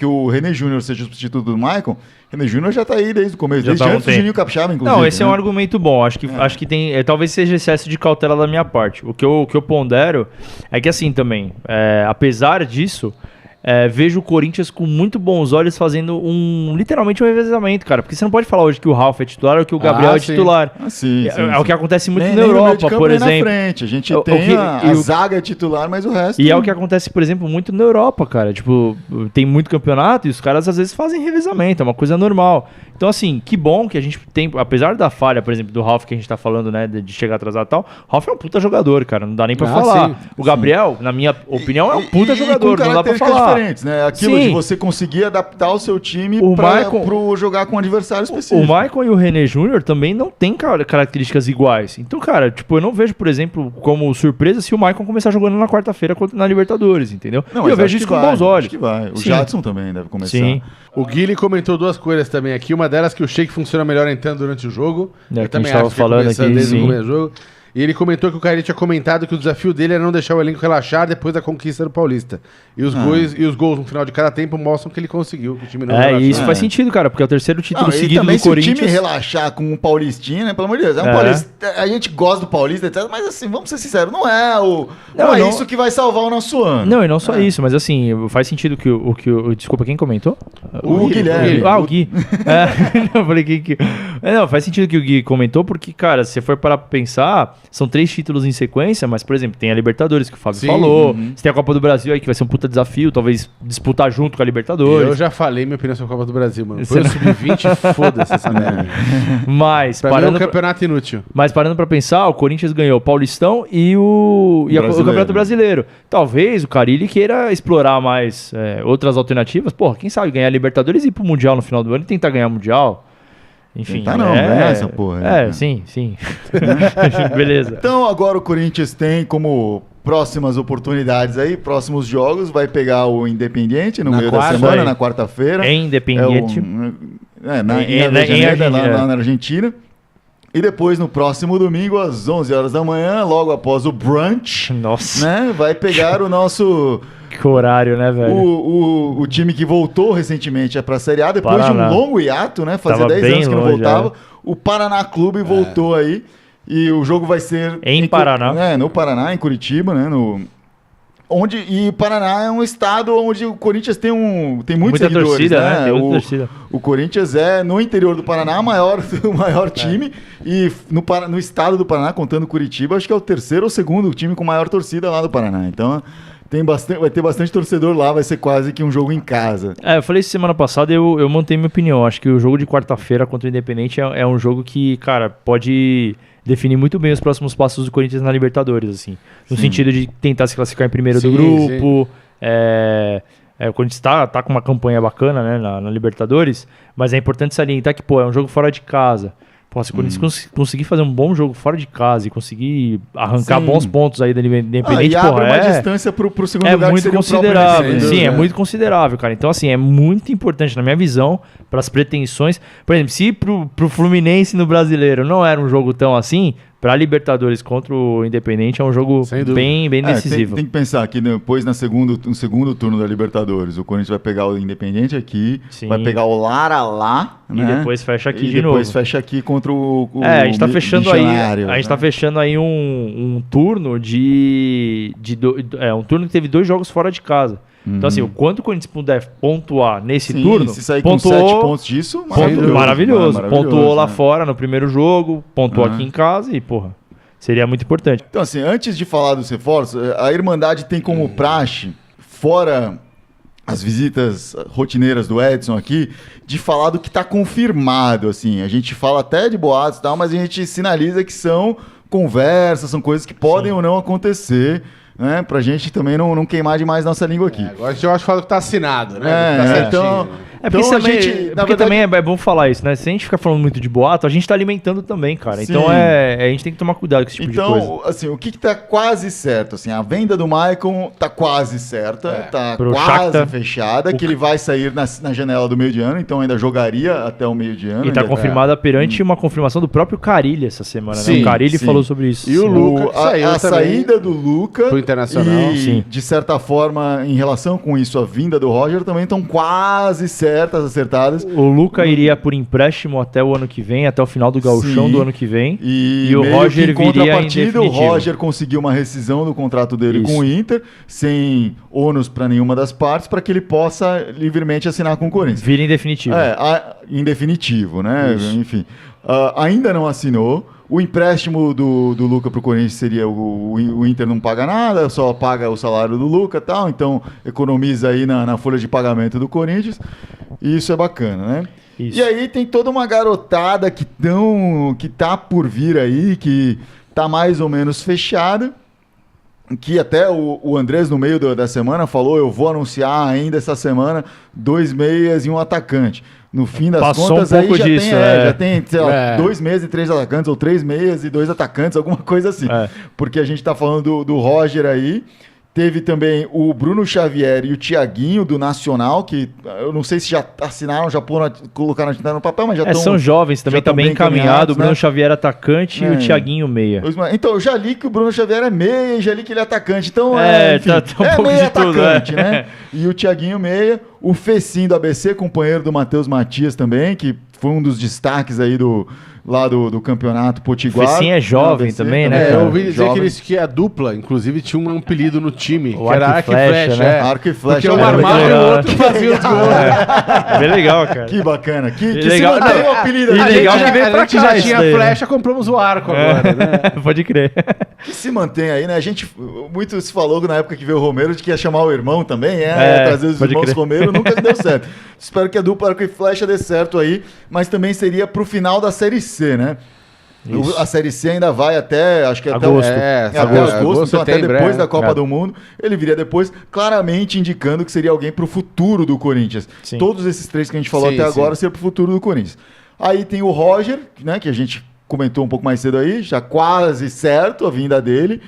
o René Júnior seja o substituto do Maicon, René Júnior já tá aí desde o começo, desde antes do Juninho Capixaba, inclusive. Não, esse é um argumento bom. Acho que tem. Talvez seja excesso de cautela da minha parte. O que eu pondero é que, assim, também, apesar disso, vejo o Corinthians com muito bons olhos fazendo literalmente um revezamento, cara. Porque você não pode falar hoje que o Ralf é titular ou que o Gabriel é titular. Sim. É o que acontece muito na Europa, por exemplo. Na frente. A gente tem a zaga titular, mas o resto... E é o que acontece, por exemplo, muito na Europa, cara. Tipo, tem muito campeonato e os caras às vezes fazem revezamento, é uma coisa normal. Então, assim, que bom que a gente tem... Apesar da falha, por exemplo, do Ralf que a gente tá falando, né, de chegar atrasado e tal, o Ralf é um puta jogador, cara. Não dá nem pra falar. O Gabriel, na minha opinião, é um puta jogador. Não dá pra falar. Diferentes, né? Aquilo de você conseguir adaptar o seu time pro jogar com um adversário específico. O Maicon e o René Júnior também não têm características iguais. Então, cara, tipo, eu não vejo, por exemplo, como surpresa se o Maicon começar jogando na quarta-feira na Libertadores, entendeu? Não, eu vejo isso com bons olhos. Acho que vai. O Jadson também deve começar. Sim. O Guilherme comentou duas coisas também aqui. Uma delas que o Sheik funciona melhor entrando durante o jogo. Eu também acho que começando desde o começo do jogo. E ele comentou que o Carilli tinha comentado que o desafio dele era não deixar o elenco relaxar depois da conquista do Paulista. E os gols no final de cada tempo mostram que ele conseguiu, que o time não relaxou. E isso faz sentido, cara, porque é o terceiro título seguido do Corinthians. Se o time relaxar com o Paulistinha, né, pelo amor de Deus, Paulista, a gente gosta do Paulista, etc, mas assim, vamos ser sinceros, não é isso que vai salvar o nosso ano. Não, e não só isso, mas assim, faz sentido que desculpa, quem comentou? O Guilherme. O Gui. Eu falei que... Não, faz sentido que o Gui comentou, porque, cara, se você for parar pra pensar, são 3 títulos em sequência, mas, por exemplo, tem a Libertadores, que o Fábio falou, você tem a Copa do Brasil aí, que vai ser um puta desafio, talvez disputar junto com a Libertadores. Eu já falei minha opinião sobre a Copa do Brasil, mano. Foi o Sub-20, foda-se essa merda. Mas, pra mim é um campeonato inútil. Mas parando pra pensar, o Corinthians ganhou o Paulistão e o Campeonato Brasileiro. Talvez o Carilli queira explorar mais outras alternativas. Porra, quem sabe ganhar a Libertadores e ir pro Mundial no final do ano e tentar ganhar o Mundial. Enfim, essa porra. Sim. Beleza. Então agora o Corinthians tem como próximas oportunidades aí, próximos jogos, vai pegar o Independiente no meio da semana, na quarta-feira. É Independiente. Lá na Argentina. E depois, no próximo domingo, às 11 horas da manhã, logo após o brunch, né, vai pegar o nosso... Que horário, né, velho? O time que voltou recentemente para a Série A, depois de um longo hiato, né? Fazia 10 anos que não voltava. O Paraná Clube voltou aí. E o jogo vai ser... Paraná. No Paraná, em Curitiba, né? E o Paraná é um estado onde o Corinthians tem muitos seguidores, torcida, né? Tem muita torcida. O Corinthians é, no interior do Paraná, o maior time. E no estado do Paraná, contando Curitiba, acho que é o terceiro ou segundo time com maior torcida lá do Paraná. Então... vai ter bastante torcedor lá, vai ser quase que um jogo em casa. Eu falei isso semana passada, eu mantenho minha opinião. Acho que o jogo de quarta-feira contra o Independente é um jogo que, cara, pode definir muito bem os próximos passos do Corinthians na Libertadores, assim. No sentido de tentar se classificar em primeiro do grupo. O Corinthians tá com uma campanha bacana, né, na Libertadores, mas é importante salientar que, é um jogo fora de casa. Se o Corinthians conseguir fazer um bom jogo fora de casa e conseguir arrancar bons pontos aí da Independente, abre uma distância pro segundo lugar, muito considerável. Sim, é muito considerável, cara. Então, assim, é muito importante, na minha visão, para as pretensões. Por exemplo, se pro Fluminense no Brasileiro não era um jogo tão assim, para Libertadores contra o Independente é um jogo bem decisivo. Tem que pensar que depois no segundo turno da Libertadores, o Corinthians vai pegar o Independente aqui, vai pegar o Lara lá, e depois fecha aqui de novo. E depois fecha aqui contra o a gente tá fechando aí, tá fechando aí um turno um turno que teve 2 jogos fora de casa. Então, assim, o quanto o Corinthians puder pontuar nesse turno... Se sair com 7 pontos disso, maravilhoso. Pontuou lá fora no primeiro jogo, pontuou aqui em casa e, seria muito importante. Então, assim, antes de falar dos reforços, a Irmandade tem como praxe, fora as visitas rotineiras do Edson aqui, de falar do que está confirmado, assim. A gente fala até de boatos e tal, mas a gente sinaliza que são conversas, são coisas que podem ou não acontecer, né, pra gente também não queimar demais nossa língua aqui. Agora eu acho que fala que tá assinado, né? Porque também é bom falar isso, né? Se a gente ficar falando muito de boato, a gente tá alimentando também, cara. Sim. Então a gente tem que tomar cuidado com esse tipo de coisa. Então, assim, o que tá quase certo? Assim, a venda do Maicon tá quase certa, tá quase fechada, que ele vai sair na janela do meio de ano, então ainda jogaria até o meio de ano. E tá confirmada perante uma confirmação do próprio Carille essa semana, né? O Carille falou sobre isso. E o Luca, a saída do Luca pro Internacional. E, de certa forma, em relação com isso, a vinda do Roger também estão quase certas, acertadas. O Luca iria por empréstimo até o ano que vem, até o final do gauchão do ano que vem. E o Roger viria em definitivo. O Roger conseguiu uma rescisão do contrato dele com o Inter, sem ônus para nenhuma das partes, para que ele possa livremente assinar com o Corinthians. Vira em definitivo. Em definitivo, né? Enfim. Ainda não assinou. O empréstimo do Luca para o Corinthians seria o Inter não paga nada, só paga o salário do Luca e tal, então economiza aí na folha de pagamento do Corinthians, e isso é bacana, né? Isso. E aí tem toda uma garotada que tá por vir aí, que tá mais ou menos fechada, que até o Andrés no meio da semana falou, eu vou anunciar ainda essa semana 2 meias e um atacante. No fim das contas, aí já tem, sei lá, 2 meias e 3 atacantes, ou 3 meias e 2 atacantes, alguma coisa assim. Porque a gente tá falando do Roger aí. Teve também o Bruno Xavier e o Thiaguinho do Nacional, que eu não sei se já assinaram, já colocaram no papel, mas já estão... são jovens também, tá bem encaminhado. O Bruno Xavier atacante e o Thiaguinho meia. Então, eu já li que o Bruno Xavier é meia e já li que ele é atacante. Então, enfim, tá um pouco meia de atacante, tudo, né? E o Thiaguinho meia. O Fecim do ABC, companheiro do Matheus Matias também, que foi um dos destaques aí do campeonato potiguar. O Fecim é jovem também, né? Eu ouvi dizer que a dupla, inclusive, tinha um apelido no time, que era Arco e Flecha, né? Arco e Flecha. Porque um armava e o outro fazia os gols. É bem legal, cara. Que bacana. Que legal. Se mantém o apelido. E legal que veio pra cá. A gente já tinha flecha, compramos o arco agora, né? Pode crer. Que se mantém aí, né? A gente, muito se falou na época que veio o Romero de que ia chamar o irmão também, trazer os irmãos Romero, nunca deu certo. Espero que a dupla Arco e Flecha dê certo aí, mas também seria pro final da Série C, né? A Série C ainda vai até, acho que agosto. Até agosto, então até depois da Copa do Mundo. Ele viria depois, claramente indicando que seria alguém pro futuro do Corinthians. Sim. Todos esses 3 que a gente falou até agora seriam pro futuro do Corinthians. Aí tem o Roger, né, que a gente comentou um pouco mais cedo aí, já quase certo a vinda dele.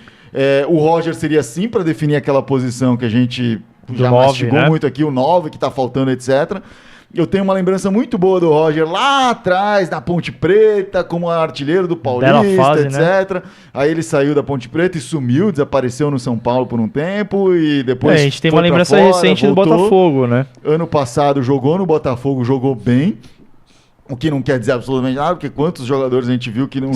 O Roger seria sim para definir aquela posição que a gente já mastigou muito aqui, o 9 que tá faltando, etc. Eu tenho uma lembrança muito boa do Roger lá atrás, na Ponte Preta, como artilheiro do Paulista, fase, etc. Né? Aí ele saiu da Ponte Preta e sumiu, desapareceu no São Paulo por um tempo e depois a gente tem uma lembrança recente voltou. Do Botafogo, né? Ano passado jogou no Botafogo, jogou bem. O que não quer dizer absolutamente nada, porque quantos jogadores a gente viu que não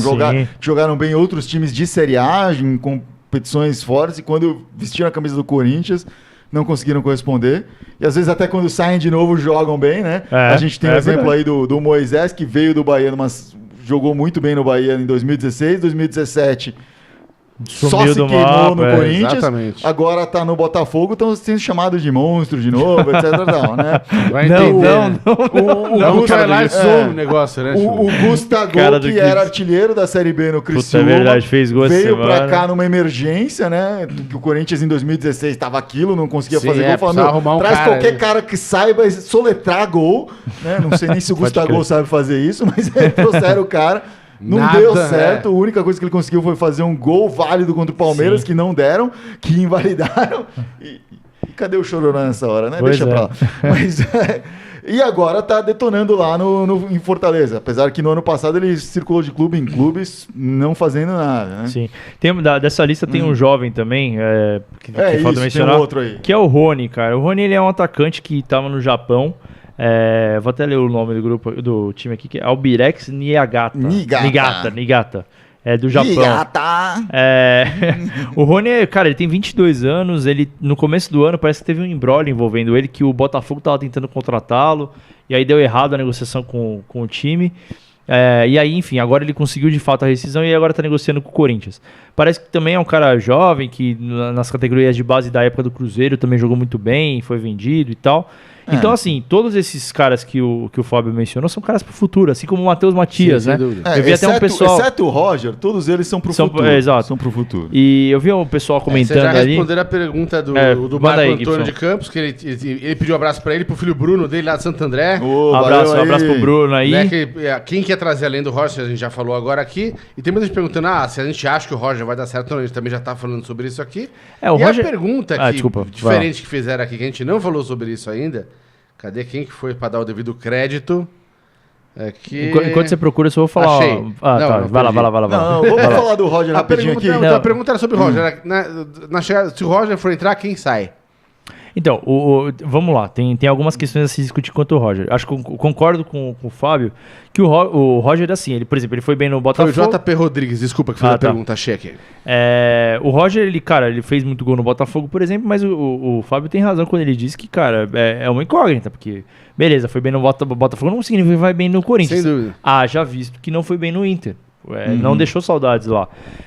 jogaram bem em outros times de Série A, em competições fortes, e quando vestiram a camisa do Corinthians não conseguiram corresponder. E às vezes até quando saem de novo jogam bem, né? A gente tem o exemplo aí do Moisés, que veio do Bahia, mas jogou muito bem no Bahia em 2016, 2017 só se queimou no Corinthians, exatamente. agora tá no Botafogo, estão sendo chamados de monstro de novo, etc. Não. Vai entender. O Gusta o negócio, né? O Gustavo, que era artilheiro da Série B no Criciúma, verdade, fez gol veio pra cá numa emergência, né? Que o Corinthians em 2016 estava aquilo, não conseguia fazer gol. Falando, traz qualquer cara que saiba soletrar gol, né? Não sei nem se o Gustavo sabe fazer isso, mas trouxeram o cara. Não deu certo, a única coisa que ele conseguiu foi fazer um gol válido contra o Palmeiras, que não deram, que invalidaram. E cadê o Chororó nessa hora, né? Pois Deixa pra lá. Mas, e agora tá detonando lá em Fortaleza. Apesar que no ano passado ele circulou de clube em clubes, não fazendo nada, né? Sim. Dessa lista tem um jovem também, que falta mencionar, tem um outro aí. Que é o Rony, cara. O Rony, ele é um atacante que tava no Japão. Vou até ler o nome do time aqui, que é Albirex Niigata. É do Japão. O Rony, cara, ele tem 22 anos. Ele, no começo do ano, parece que teve um imbróglio envolvendo ele, que o Botafogo tava tentando contratá-lo, e aí deu errado a negociação com o time. E aí, enfim, agora ele conseguiu de fato a rescisão e agora tá negociando com o Corinthians. Parece que também é um cara jovem, que nas categorias de base da época do Cruzeiro também jogou muito bem, foi vendido e tal. Então, assim, todos esses caras que o Fábio mencionou são caras pro futuro, assim como o Matheus Matias, né? Eu vi até um pessoal... Exceto o Roger, todos eles são pro futuro. Exato. São pro futuro. E eu vi um pessoal comentando ali... Você já respondeu a pergunta do Marco Antônio de Campos, que ele pediu um abraço pra ele, pro filho Bruno dele lá de Santo André. Um abraço pro Bruno aí. Né, quem quer trazer além do Roger, a gente já falou agora aqui. E tem muita gente perguntando, se a gente acha que o Roger vai dar certo ou não. A gente também já tá falando sobre isso aqui. Roger... a pergunta diferente que fizeram aqui, que a gente não falou sobre isso ainda... Cadê quem que foi para dar o devido crédito? Enquanto você procura, eu só vou falar. Achei. Vai lá. Vamos falar do Roger rapidinho aqui. A pergunta era sobre o Roger. Na chegada, se o Roger for entrar, quem sai? Então, vamos lá. Tem algumas questões a se discutir quanto ao Roger. Acho que concordo com o Fábio que o Roger, assim, ele, por exemplo, ele foi bem no Botafogo. Foi o JP Rodrigues, desculpa que fez a pergunta, achei aqui. O Roger, ele fez muito gol no Botafogo, por exemplo, mas o Fábio tem razão quando ele diz que, cara, é uma incógnita, porque, beleza, foi bem no Botafogo, não significa que vai bem no Corinthians. Sem dúvida. Já visto que não foi bem no Inter. Não deixou saudades lá.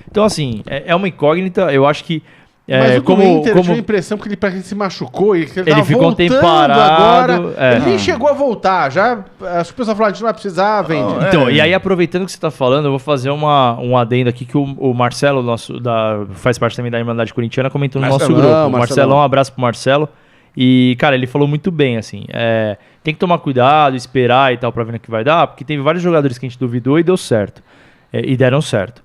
Então, assim, é uma incógnita, eu acho que mas o Inter, eu tive a impressão que ele se machucou e que ele ficou um tempo parado. Ele nem chegou a voltar. Já, acho que o pessoal falou, a gente não vai precisar, vende. Então, e aí, aproveitando que você está falando, eu vou fazer um adendo aqui que o Marcelo, faz parte também da Irmandade Corintiana, comentou no nosso grupo. Marcelão, um abraço pro Marcelo. E, cara, ele falou muito bem, assim, tem que tomar cuidado, esperar e tal, pra ver no que vai dar, porque teve vários jogadores que a gente duvidou e deu certo. E deram certo.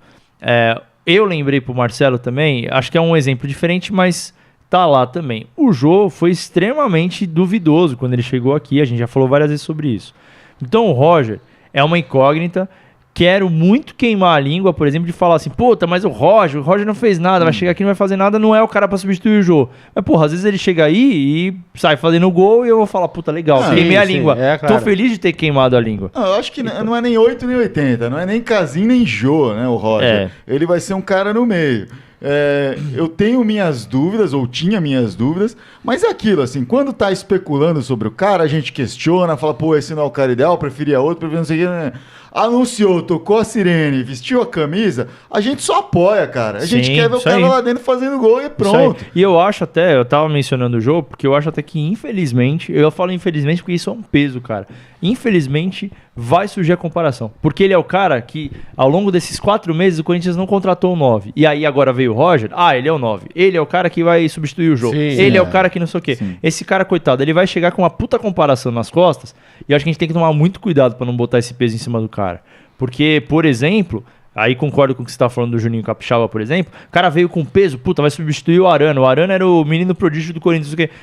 Eu lembrei pro Marcelo também, acho que é um exemplo diferente, mas tá lá também. O Jô foi extremamente duvidoso quando ele chegou aqui, a gente já falou várias vezes sobre isso. Então o Roger é uma incógnita, quero muito queimar a língua, por exemplo, de falar assim, puta, mas o Roger não fez nada, vai chegar aqui e não vai fazer nada, não é o cara pra substituir o Jô. Mas, porra, às vezes ele chega aí e sai fazendo gol e eu vou falar, puta, legal, queimei a língua. Claro. Tô feliz de ter queimado a língua. Eu acho que não é nem 8 nem 80, não é nem Casim nem Jô, né, o Roger. Ele vai ser um cara no meio. Eu tenho minhas dúvidas, ou tinha minhas dúvidas, mas é aquilo, assim, quando tá especulando sobre o cara, a gente questiona, fala, pô, esse não é o cara ideal, preferia outro, preferia não sei o que, né? Anunciou, tocou a sirene, vestiu a camisa, a gente só apoia, cara. A gente quer ver o cara lá dentro fazendo gol e pronto. E eu acho até, eu tava mencionando o jogo, porque eu acho até que infelizmente, eu falo infelizmente porque isso é um peso, cara. Infelizmente vai surgir a comparação. Porque ele é o cara que, ao longo desses 4 meses, o Corinthians não contratou o 9. E aí agora veio o Roger, ele é o 9. Ele é o cara que vai substituir o jogo. Ele é o cara que não sei o quê. Sim. Esse cara, coitado, ele vai chegar com uma puta comparação nas costas, e eu acho que a gente tem que tomar muito cuidado pra não botar esse peso em cima do cara. Porque, por exemplo, aí concordo com o que você tá falando do Juninho Capixaba, por exemplo, o cara veio com peso, puta, vai substituir o Arana. O Arana era o menino prodígio do Corinthians, não sei o quê.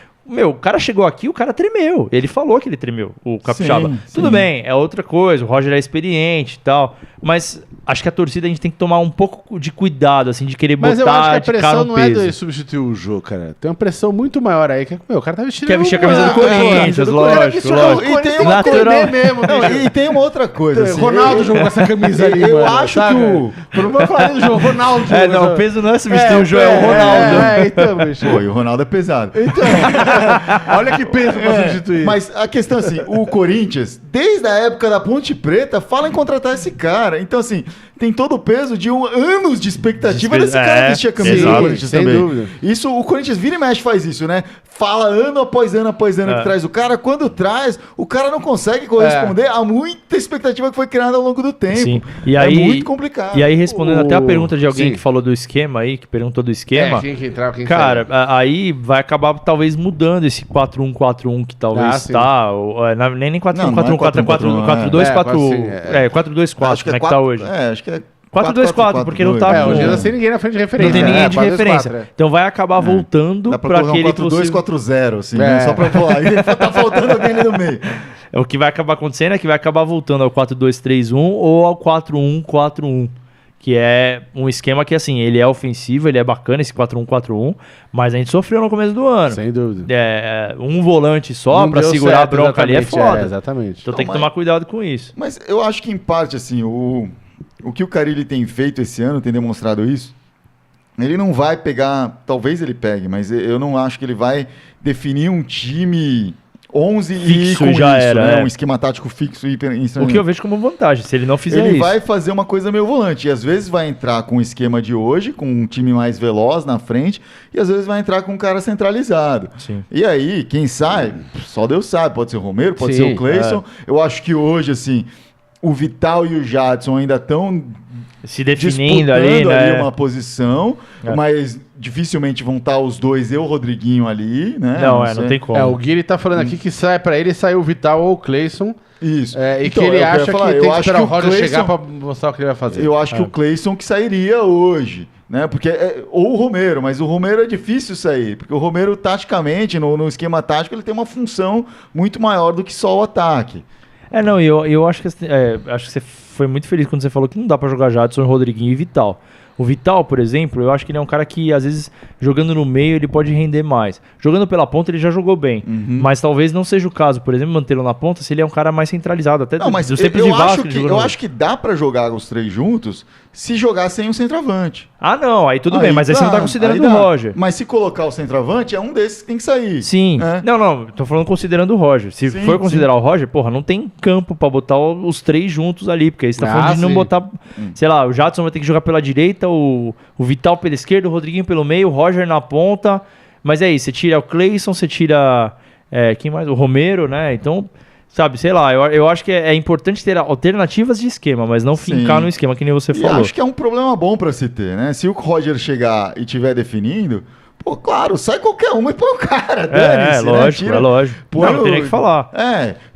O cara chegou aqui, o cara tremeu. Ele falou que ele tremeu, o Capixaba. Tudo bem, é outra coisa, o Roger é experiente e tal, mas acho que a torcida a gente tem que tomar um pouco de cuidado, assim, de querer botar de cara no peso. Mas eu acho que a pressão não é de substituir o Jô, cara. Tem uma pressão muito maior aí, que o cara tá vestindo... Quer vestir a camisa do Corinthians, lógico. E tem uma coisa e tem uma outra coisa. Assim, Ronaldo jogou com essa camisa ali, eu acho que o... Não vou falar do Jô, Ronaldo jogou. Não, o peso não é substituir o Jô, é o Ronaldo. Então, bicho. Pô, e o Ronaldo é pesado. Então, olha que peso pra substituir. Mas a questão é assim, o Corinthians, desde a época da Ponte Preta, fala em contratar esse cara. Então, assim, tem todo o peso de anos de expectativa desse cara vestir a camisa do Corinthians também. Dúvida. Isso, o Corinthians vira e mexe faz isso, né? Fala ano após ano que traz o cara. Quando traz, o cara não consegue corresponder a muita expectativa que foi criada ao longo do tempo. Sim. E aí, muito complicado. E aí, respondendo até a pergunta de alguém que falou do esquema aí, que perguntou do esquema. Cara, aí vai acabar talvez mudando esse 4-1-4-1 que talvez nem 4-1-4-1, 4-2-4-1. 4-2-4, como é que tá hoje? Acho que é 4-2-4, porque não tá... Hoje não tem ninguém na frente de referência. Não tem ninguém de referência. Então vai acabar voltando para aquele... 4-2-4-0, assim, só pra falar. Aí tá faltando alguém ali no meio. O que vai acabar acontecendo é que vai acabar voltando ao 4-2-3-1 ou ao 4-1-4-1. Que é um esquema que, assim, ele é ofensivo, ele é bacana, esse 4-1-4-1, mas a gente sofreu no começo do ano. Sem dúvida. Um volante só pra segurar a bronca ali é foda. Exatamente. Então tem que tomar cuidado com isso. Mas eu acho que, em parte, assim, o que o Carille tem feito esse ano, tem demonstrado isso, ele não vai pegar, talvez ele pegue, mas eu não acho que ele vai definir um time... 11 fixo, e com já isso, era, né? Um esquema tático fixo e o que eu vejo como vantagem, se ele não fizer ele isso. Vai fazer uma coisa meio volante, e às vezes vai entrar com o esquema de hoje, com um time mais veloz na frente, e às vezes vai entrar com um cara centralizado. Sim. E aí, quem sai, só Deus sabe, pode ser o Romero, pode ser o Cleison. Eu acho que hoje, assim, o Vital e o Jadson ainda estão se definindo ali, né? Uma posição, mas dificilmente vão estar os dois e o Rodriguinho ali, né? Não tem como. O Guilherme tá falando aqui que sai pra ele sair o Vital ou o Cleison. Isso. E então, que ele acha que tem que esperar o Roger chegar pra mostrar o que ele vai fazer. Eu acho que o Cleison que sairia hoje, né? Porque ou o Romero, mas o Romero é difícil sair, porque o Romero, taticamente, no esquema tático, ele tem uma função muito maior do que só o ataque. Eu acho que você foi muito feliz quando você falou que não dá pra jogar Jadson, Rodriguinho e Vital. O Vital, por exemplo, eu acho que ele é um cara que, às vezes, jogando no meio, ele pode render mais. Jogando pela ponta, ele já jogou bem. Mas talvez não seja o caso, por exemplo, mantê-lo na ponta, se ele é um cara mais centralizado. Até não, mas dos tempos de Vasco. Eu acho que dá pra jogar os três juntos se jogar sem um centroavante. Não, aí tudo bem, mas aí você não tá considerando o Roger. Mas se colocar o centroavante, é um desses que tem que sair. Sim. Não, tô falando considerando o Roger. Se for considerar o Roger, porra, não tem campo pra botar os três juntos ali, porque aí você tá falando de não botar, sei lá, o Jadson vai ter que jogar pela direita, o Vital pela esquerda, o Rodriguinho pelo meio, o Roger na ponta, mas é isso, você tira o Cleison, você tira, quem mais? O Romero, né? Então, sabe, sei lá, eu acho que é importante ter alternativas de esquema, mas não fincar no esquema, que nem você falou. Acho que é um problema bom pra se ter, né? Se o Roger chegar e estiver definindo, pô, claro, sai qualquer um e põe o cara, dane-se, lógico, né? Lógico. Não tem nem que falar.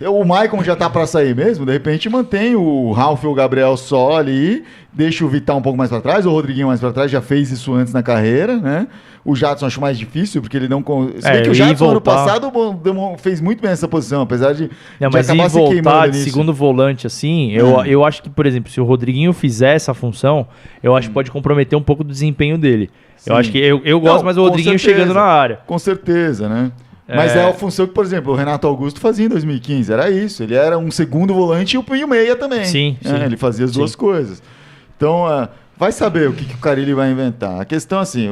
O Maicon já tá pra sair mesmo, de repente mantém o Ralf e o Gabriel só ali, deixa o Vital um pouco mais pra trás, o Rodriguinho mais pra trás, já fez isso antes na carreira, né? O Jadson acho mais difícil, porque ele não... Se bem que o Jadson ano passado fez muito bem essa posição, apesar de mas acabar se queimando de segundo volante, assim, eu acho que, por exemplo, se o Rodriguinho fizer essa função, eu acho que pode comprometer um pouco do desempenho dele. Sim. Eu acho que eu gosto mais do Rodriguinho chegando na área. Com certeza, né? Mas é a função que, por exemplo, o Renato Augusto fazia em 2015, era isso. Ele era um segundo volante e o meia também. Sim. Ele fazia as duas coisas. Então, vai saber o que o Carille vai inventar. A questão, assim,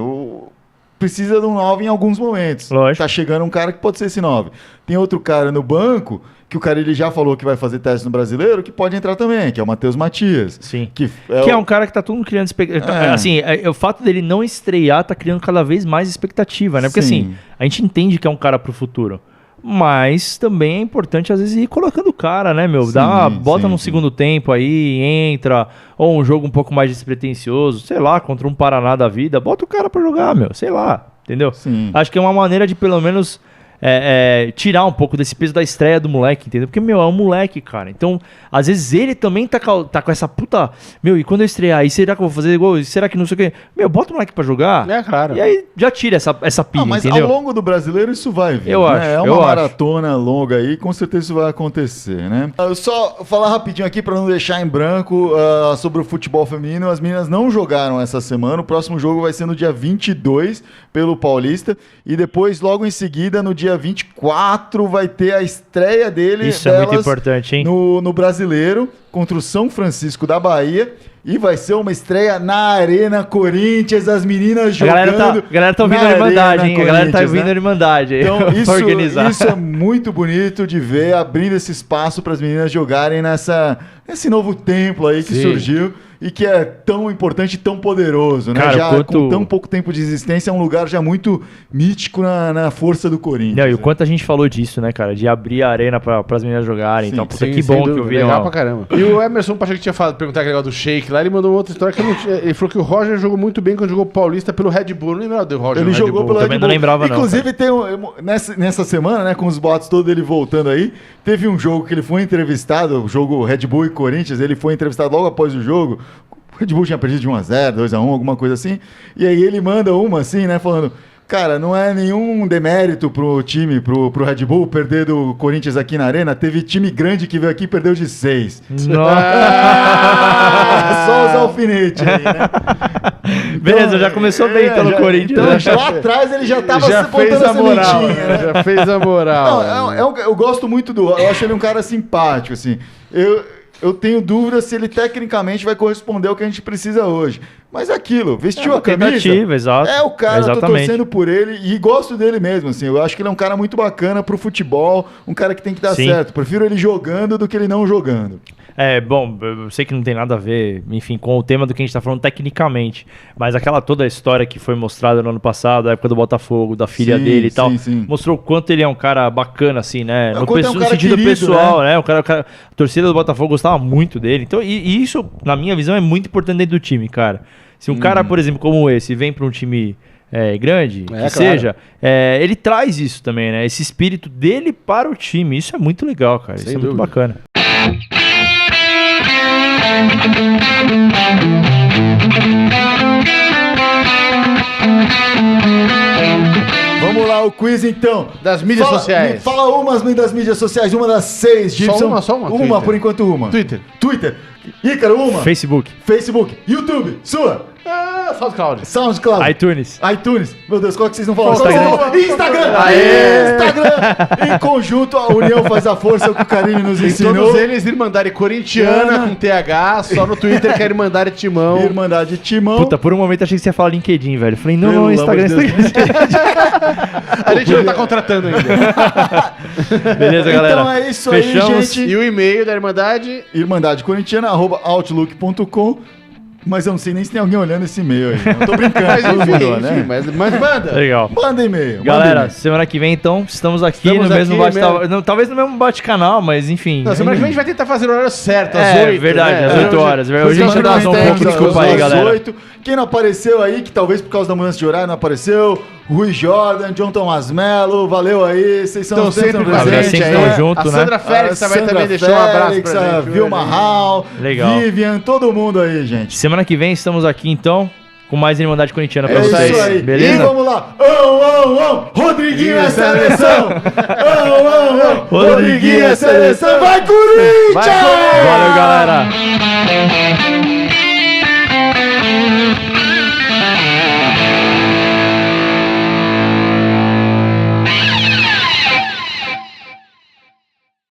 precisa de um 9 em alguns momentos. Lógico. Tá chegando um cara que pode ser esse 9. Tem outro cara no banco que o Carille já falou que vai fazer teste no Brasileiro, que pode entrar também, que é o Matheus Matias. Sim. Que é um cara que tá todo mundo criando expectativa. Assim, o fato dele não estrear tá criando cada vez mais expectativa, né? Porque assim, a gente entende que é um cara pro futuro. Mas também é importante, às vezes, ir colocando o cara, né, meu? Bota no segundo tempo aí, entra, ou um jogo um pouco mais despretensioso, sei lá, contra um Paraná da vida, bota o cara pra jogar, meu, sei lá, entendeu? Sim. Acho que é uma maneira de, pelo menos, tirar um pouco desse peso da estreia do moleque, entendeu? Porque, meu, é um moleque, cara. Então, às vezes ele também tá com essa puta... Meu, e quando eu estrear, e será que eu vou fazer igual? Será que não sei o quê? Meu, bota o moleque pra jogar. Claro. E aí já tira essa pilha, mas entendeu? ao longo do Brasileiro isso vai vir. Eu acho. É uma maratona longa aí, com certeza isso vai acontecer, né? Eu só falar rapidinho aqui pra não deixar em branco sobre o futebol feminino. As meninas não jogaram essa semana. O próximo jogo vai ser no dia 22 pelo Paulista. E depois, logo em seguida, no dia 24, vai ter a estreia delas é muito importante, hein? No Brasileiro, contra o São Francisco da Bahia. E vai ser uma estreia na Arena Corinthians, as meninas jogando. A galera tá ouvindo a Irmandade, hein? A galera tá ouvindo a Irmandade. Então, isso é muito bonito de ver, abrindo esse espaço para as meninas jogarem nesse novo templo aí que surgiu. e que é tão importante e tão poderoso, né? Cara, Já com tão pouco tempo de existência, é um lugar já muito mítico na força do Corinthians. Não, e o quanto a gente falou disso, né, cara? De abrir a arena para as meninas jogarem. Sim, então, puta, que bom que eu vi. Legal pra caramba. E o Emerson Pacheco tinha perguntar aquele negócio do Shake lá, ele mandou outra história que ele falou que o Roger jogou muito bem quando jogou Paulista pelo Red Bull. Não lembrava do Roger. Ele jogou pelo Red Bull. Também não lembrava, não. Inclusive, tem nessa semana, né, com os boatos todos ele voltando aí, teve um jogo que ele foi entrevistado, o jogo Red Bull e Corinthians, ele foi entrevistado logo após o jogo. O Red Bull tinha perdido de 1-0, 2-1, alguma coisa assim. E aí ele manda uma assim, né, falando: cara, não é nenhum demérito pro time, pro Red Bull perder do Corinthians aqui na arena. Teve time grande que veio aqui e perdeu de 6. Só os alfinetes aí, né? Beleza, já começou bem pelo Corinthians. Então, lá atrás ele já tava fez a moral, né? Já fez a moral. Não, eu gosto muito eu acho ele um cara simpático, assim. Eu tenho dúvida se ele tecnicamente vai corresponder ao que a gente precisa hoje. Mas é aquilo, vestiu a camisa. Exato. É o cara, exatamente. Eu tô torcendo por ele e gosto dele mesmo, assim. Eu acho que ele é um cara muito bacana pro futebol, um cara que tem que dar certo. Prefiro ele jogando do que ele não jogando. Bom, eu sei que não tem nada a ver, enfim, com o tema do que a gente tá falando tecnicamente, mas toda a história que foi mostrada no ano passado, a época do Botafogo, da filha dele e tal, mostrou o quanto ele é um cara bacana, assim, né? No sentido querido, pessoal, né? A torcida do Botafogo gostava muito dele. Então, e isso, na minha visão, é muito importante dentro do time, cara. Se um cara, por exemplo, como esse, vem para um time grande, seja, ele traz isso também, né? Esse espírito dele para o time. Isso é muito legal, cara. Isso é muito bacana. Vamos lá, o quiz então. Das mídias sociais. Fala umas das mídias sociais, uma das 6. Só uma. Uma, por enquanto, uma. Twitter. Ícaro, uma. Facebook. YouTube, sua. SoundCloud. iTunes. Meu Deus, qual que vocês não falam? Instagram. Em conjunto, a união faz a força, o que o Carine nos ensinou. Todos eles, Irmandade Corintiana, com TH, só no Twitter que é Irmandade Timão. Irmandade Timão. Puta, por um momento achei que você ia falar LinkedIn, velho. Falei, não, Instagram. A gente não tá contratando ainda. Beleza, galera. Então é isso Fechamos. aí, gente. E o e-mail da Irmandade? irmandadecorintiana@outlook.com. Mas eu não sei nem se tem alguém olhando esse e-mail aí. Não tô brincando. Mas todo enfim, mundo, né? mas manda. Legal. Manda e-mail. Galera, semana que vem, então, estamos aqui no mesmo talvez no mesmo bate-canal, mas enfim. Não, semana que vem a gente vai tentar fazer o horário certo, às 8. Verdade, né? às 8 horas. Hoje a gente dá um pouco de desculpa aí, galera. 8. Quem não apareceu aí, que talvez por causa da mudança de horário não apareceu, Rui Jordan, John Thomas Mello, valeu aí, vocês são sempre presentes aí. Junto, a Sandra Félix vai também deixar um abraço pra gente. A Vilma Hall, Vivian, todo mundo aí, gente. Semana que vem estamos aqui, então, com mais Irmandade Corintiana pra vocês. Isso aí. Beleza? E vamos lá. Rodriguinho é seleção. Rodriguinho é seleção. Vai, Corinthians! Valeu, galera.